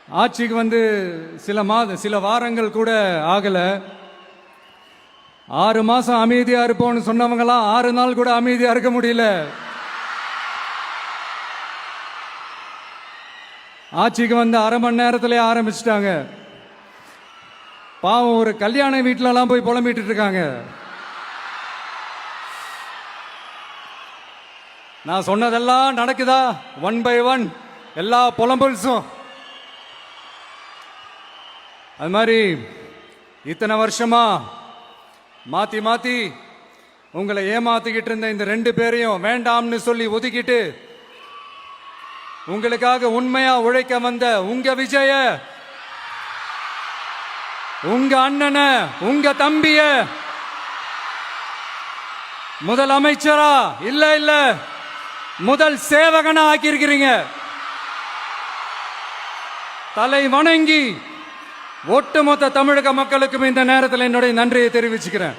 ஆட்சிக்கு வந்து சில வாரங்கள் கூட ஆகல. 6 மாசம் அமைதியா இருப்போம்னு சொன்னவங்களாம் 6 நாள் கூட அமைதியா இருக்க முடியல. ஆட்சிக்கு வந்து அரை மணி நேரத்திலே ஆரம்பிச்சிட்டாங்க. பாவம், ஒரு கல்யாண வீட்டிலலாம் போய் புலம்பிட்டு இருக்காங்க. நான் சொன்னதெல்லாம் நடக்குதா? 1 by 1 எல்லா புலம்பல்ஸும். அது மாதிரி இத்தனை வருஷமா மாத்தி மாத்தி உங்களை ஏமாத்திக்கிட்டு இருந்த இந்த 2 பேரையும் வேண்டாம்னு சொல்லி ஒதுக்கிட்டு உங்களுக்காக உண்மையா உழைக்க வந்த உங்க விஜய, உங்க அண்ணன, உங்க தம்பிய முதல் அமைச்சரா இல்ல முதல் சேவகனா ஆக்கியிருக்கிறீங்க. தலை வணங்கி ஒட்டுமொத்த தமிழக மக்களுக்கும் இந்த நேரத்தில் என்னுடைய நன்றியை தெரிவிச்சுக்கிறேன்.